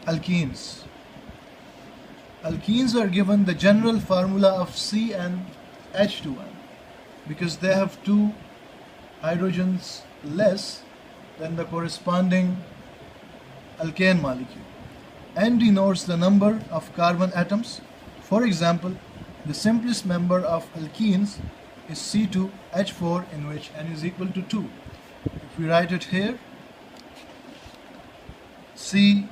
Alkenes. Alkenes are given the general formula of CnH2n because they have two hydrogens less than the corresponding alkane molecule. N denotes the number of carbon atoms. For example, the simplest member of alkenes is C2H4, in which N is equal to 2. If we write it here, C2H2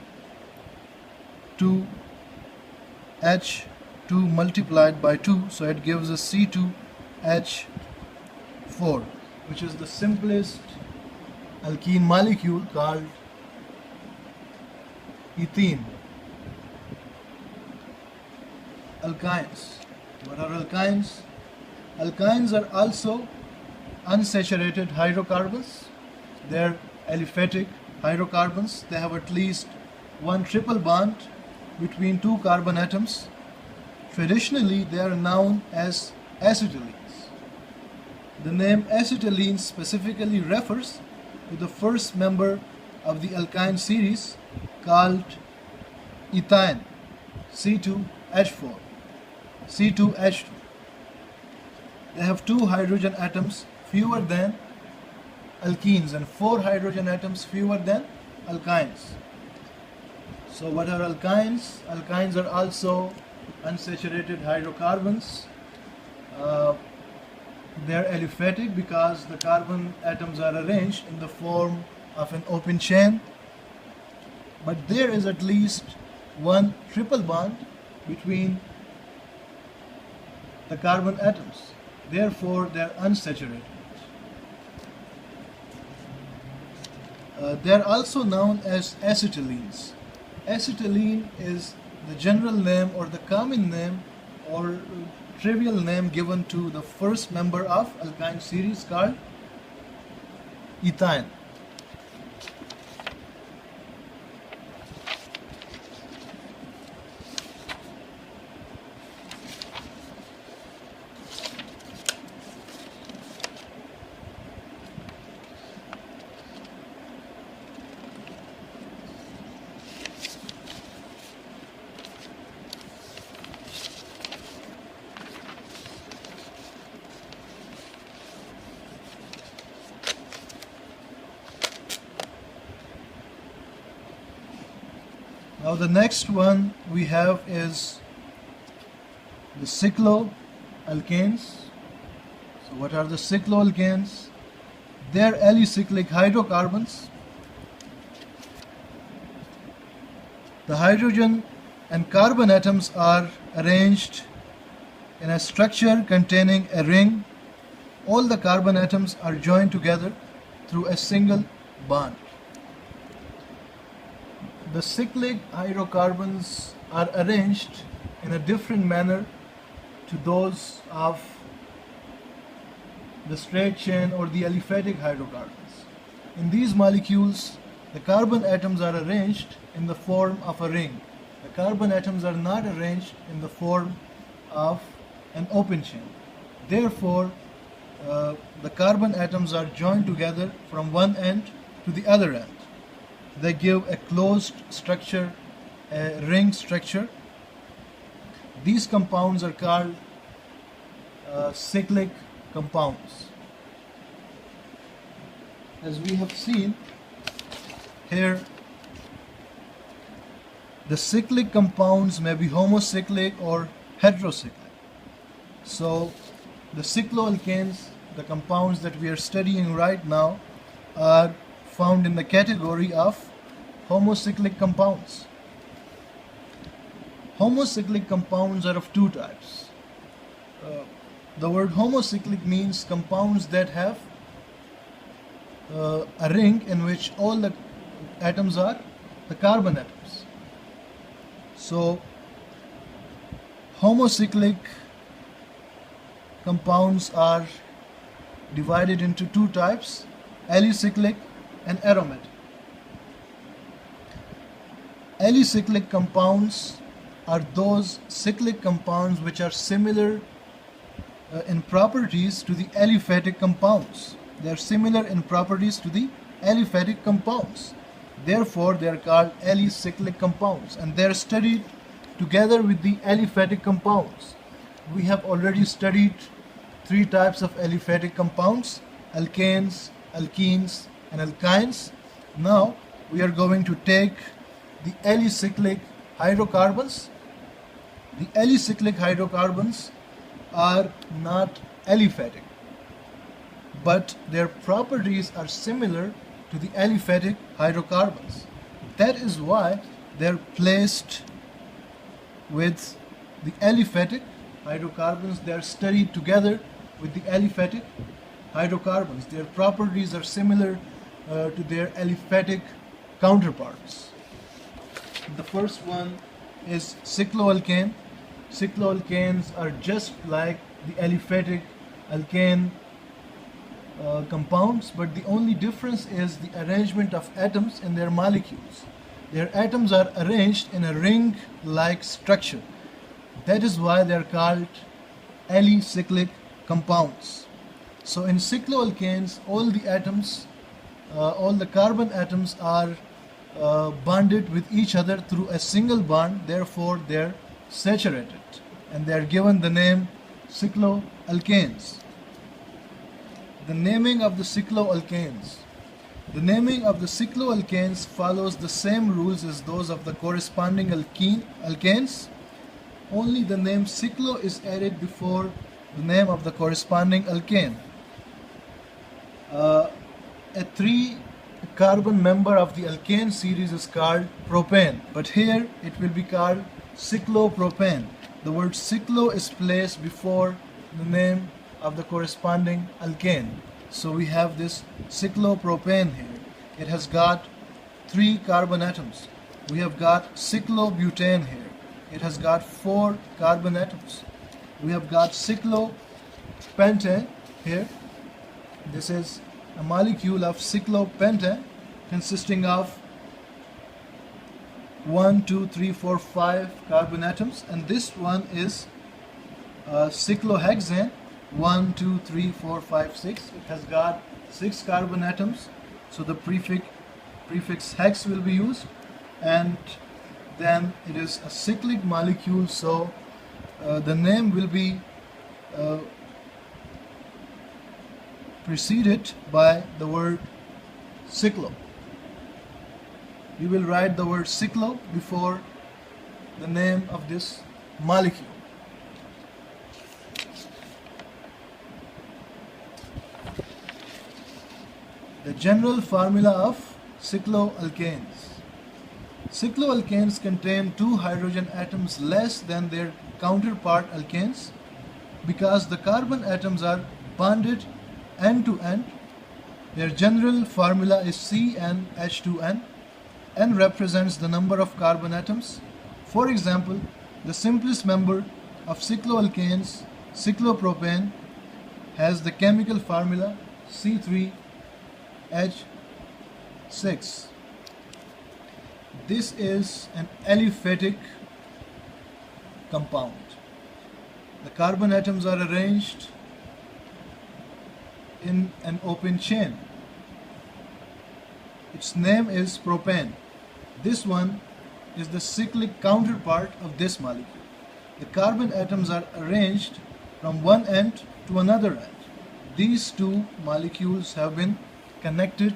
multiplied by 2, so it gives us C2H4, which is the simplest alkene molecule called ethene. Alkynes. What are alkynes? Alkynes are also unsaturated hydrocarbons. They're aliphatic hydrocarbons. They have at least one triple bond between two carbon atoms. Traditionally, they are known as acetylenes. The name acetylene specifically refers to the first member of the alkyne series called ethane, C2H4, C2H2. They have two hydrogen atoms fewer than alkenes and four hydrogen atoms fewer than alkynes. So what are alkynes? Alkynes are also unsaturated hydrocarbons. They are aliphatic because the carbon atoms are arranged in the form of an open chain, but there is at least one triple bond between the carbon atoms. Therefore, they are unsaturated. They are also known as acetylenes. Acetylene is the general name or the common name or trivial name given to the first member of alkyne series called ethane. Now the next one we have is the cycloalkanes. So what are the cycloalkanes? They are alicyclic hydrocarbons. The hydrogen and carbon atoms are arranged in a structure containing a ring. All the carbon atoms are joined together through a single bond. The cyclic hydrocarbons are arranged in a different manner to those of the straight chain or the aliphatic hydrocarbons. In these molecules, the carbon atoms are arranged in the form of a ring. The carbon atoms are not arranged in the form of an open chain. Therefore, the carbon atoms are joined together from one end to the other end. They give a closed structure, a ring structure. These compounds are called cyclic compounds. As we have seen here, the cyclic compounds may be homocyclic or heterocyclic. So the cycloalkanes, the compounds that we are studying right now, are found in the category of homocyclic compounds. Homocyclic compounds are of two types. The word homocyclic means compounds that have a ring in which all the atoms are the carbon atoms. So homocyclic compounds are divided into two types: alicyclic and aromatic. Alicyclic compounds are those cyclic compounds which are similar in properties to the aliphatic compounds. They are similar in properties to the aliphatic compounds. Therefore, they are called alicyclic compounds, and they are studied together with the aliphatic compounds. We have already studied three types of aliphatic compounds: alkanes, alkenes, and alkynes. Now we are going to take the alicyclic hydrocarbons. The alicyclic hydrocarbons are not aliphatic, but their properties are similar to the aliphatic hydrocarbons. That is why they are placed with the aliphatic hydrocarbons. They are studied together with the aliphatic hydrocarbons. Their properties are similar to their aliphatic counterparts. The first one is cycloalkane. Cycloalkanes are just like the aliphatic alkane compounds, but the only difference is the arrangement of atoms in their molecules. Their atoms are arranged in a ring-like structure. That is why they are called alicyclic compounds. So in cycloalkanes, all the atoms, all the carbon atoms are bonded with each other through a single bond. Therefore, they are saturated, and they are given the name cycloalkanes. The naming of the cycloalkanes. The naming of the cycloalkanes follows the same rules as those of the corresponding alkanes. Only the name cyclo is added before the name of the corresponding alkane. A 3-carbon member of the alkane series is called propane, but here it will be called cyclopropane. The word cyclo is placed before the name of the corresponding alkane. So we have this cyclopropane here. It has got 3 carbon atoms. We have got cyclobutane here. It has got 4 carbon atoms. We have got cyclopentane here. This is a molecule of cyclopentane consisting of 1, 2, 3, 4, 5 carbon atoms, and this one is cyclohexane. 1, 2, 3, 4, 5, 6. It has got 6 carbon atoms, so the prefix hex will be used, and then it is a cyclic molecule, so the name will be preceded by the word cyclo. You will write the word cyclo before the name of this molecule. The general formula of cycloalkanes. Cycloalkanes contain 2 hydrogen atoms less than their counterpart alkanes. Because the carbon atoms are bonded end to end, their general formula is CnH2n. N represents the number of carbon atoms. For example, the simplest member of cycloalkanes, cyclopropane, has the chemical formula C3H6. This is an aliphatic compound. The carbon atoms are arranged in an open chain. Its name is propane. This one is the cyclic counterpart of this molecule. The carbon atoms are arranged from one end to another end. These 2 molecules have been connected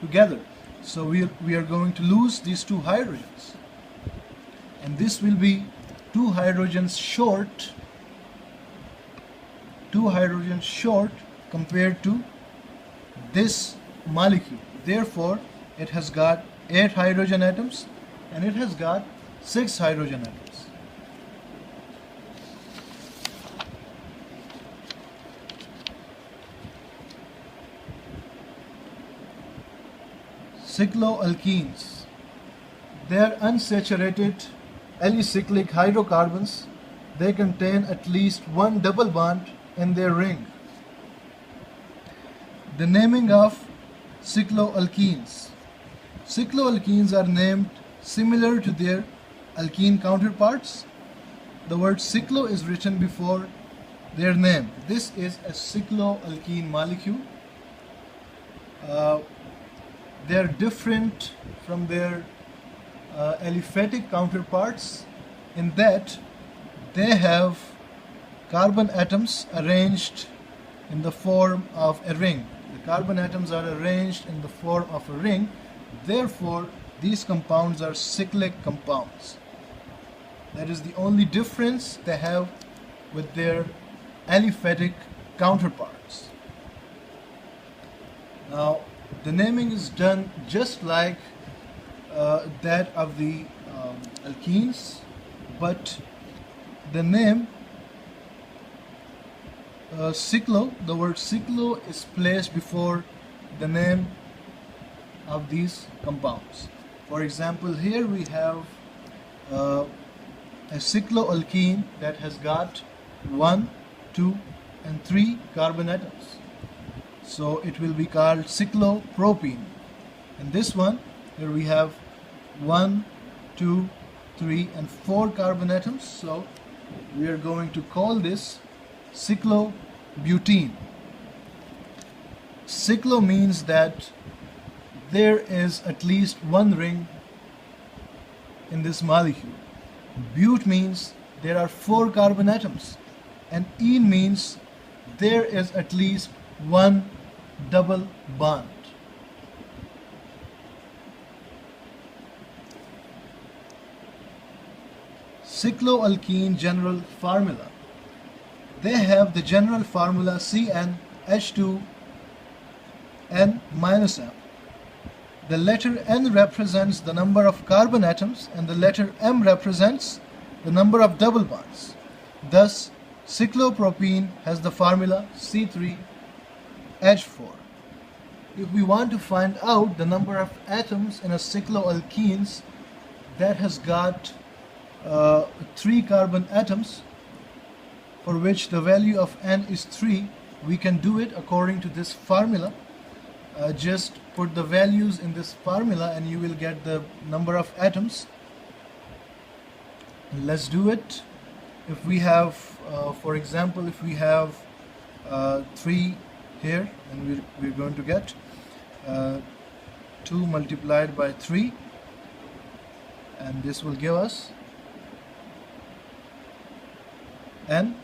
together. So we are going to lose these 2 hydrogens. And this will be 2 hydrogens short. 2 hydrogens short compared to this molecule. Therefore, it has got 8 hydrogen atoms and it has got 6 hydrogen atoms. Cycloalkenes. They are unsaturated alicyclic hydrocarbons. They contain at least 1 double bond in their ring. The naming of cycloalkenes. Cycloalkenes are named similar to their alkene counterparts. The word cyclo is written before their name. This is a cycloalkene molecule. they're different from their aliphatic counterparts in that they have carbon atoms arranged in the form of a ring. The carbon atoms are arranged in the form of a ring. Therefore, these compounds are cyclic compounds. That is the only difference they have with their aliphatic counterparts. Now, the naming is done just like that of the alkenes, but the name cyclo, the word cyclo is placed before the name of these compounds. For example, here we have a cycloalkene that has got 1, 2, and 3 carbon atoms. So it will be called cyclopropene. And this one, here we have 1, 2, 3, and 4 carbon atoms. So we are going to call this cyclobutene. Cyclo means that there is at least one ring in this molecule. Bute means there are 4 carbon atoms, and ene means there is at least one double bond. Cycloalkene general formula. They have the general formula CnH2n minus m. The letter N represents the number of carbon atoms and the letter M represents the number of double bonds. Thus, cyclopropene has the formula C3H4. If we want to find out the number of atoms in a cycloalkenes that has got 3 carbon atoms, for which the value of N is 3, we can do it according to this formula. Just put the values in this formula and you will get the number of atoms. Let's do it. If we have, for example, if we have 3 here, then we're going to get 2 multiplied by 3, and this will give us N,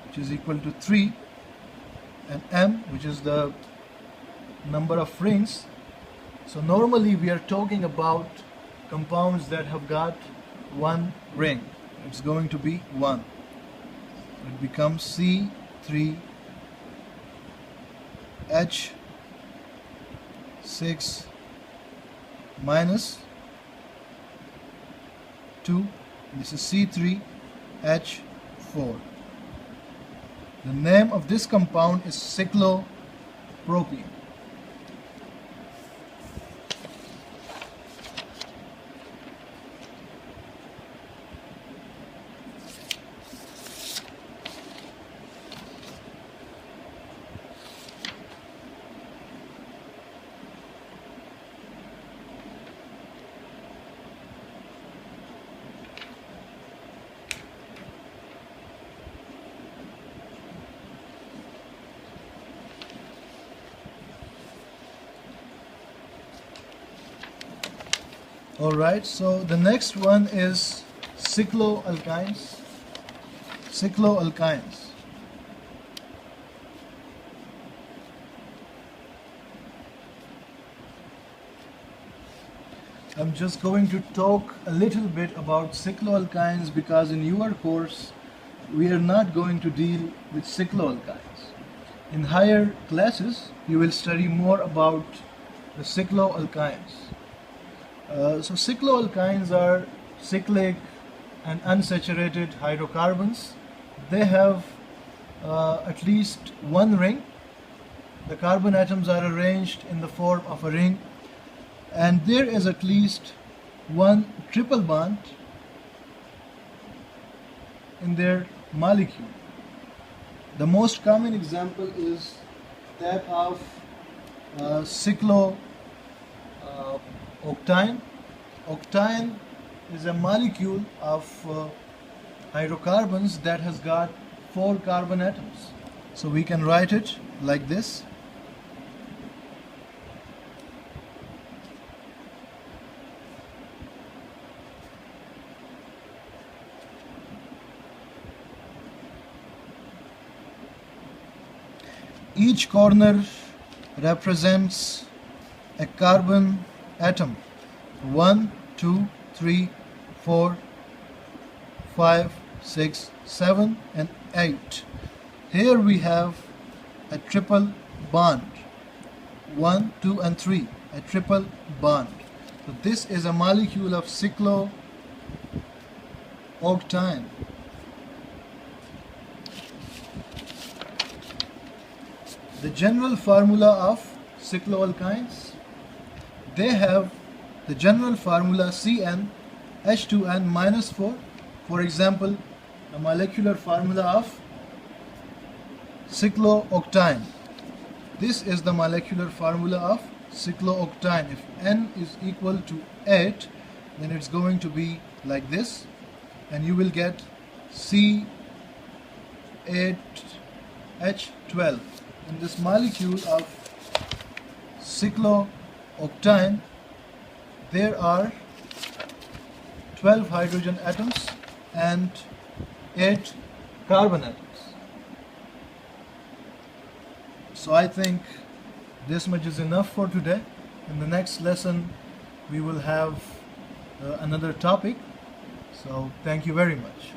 which is equal to 3, and M, which is the number of rings. So normally we are talking about compounds that have got one ring. It's going to be 1. It becomes C3H6 minus 2. This is C3H4. The name of this compound is cyclopropene. Alright, so the next one is cycloalkynes. Cycloalkynes. I'm just going to talk a little bit about cycloalkynes because in your course we are not going to deal with cycloalkynes. In higher classes you will study more about the cycloalkynes. So cycloalkynes are cyclic and unsaturated hydrocarbons. They have at least one ring. The carbon atoms are arranged in the form of a ring, and there is at least one triple bond in their molecule. The most common example is that of cyclooctane. Octane is a molecule of hydrocarbons that has got 4 carbon atoms. So we can write it like this. each corner represents a carbon atom. 1, 2, 3, 4, 5, 6, 7 and 8. Here we have a triple bond. 1, 2 and 3, a triple bond. So this is a molecule of cyclooctane. The general formula of cycloalkynes, they have the general formula CnH2n-4. For example, the molecular formula of cyclooctane. This is the molecular formula of cyclooctane. If N is equal to 8, then it's going to be like this, and you will get C8H12. In this molecule of cyclooctane, there are 12 hydrogen atoms and 8 carbon atoms. So I think this much is enough for today. In the next lesson we will have another topic. So thank you very much.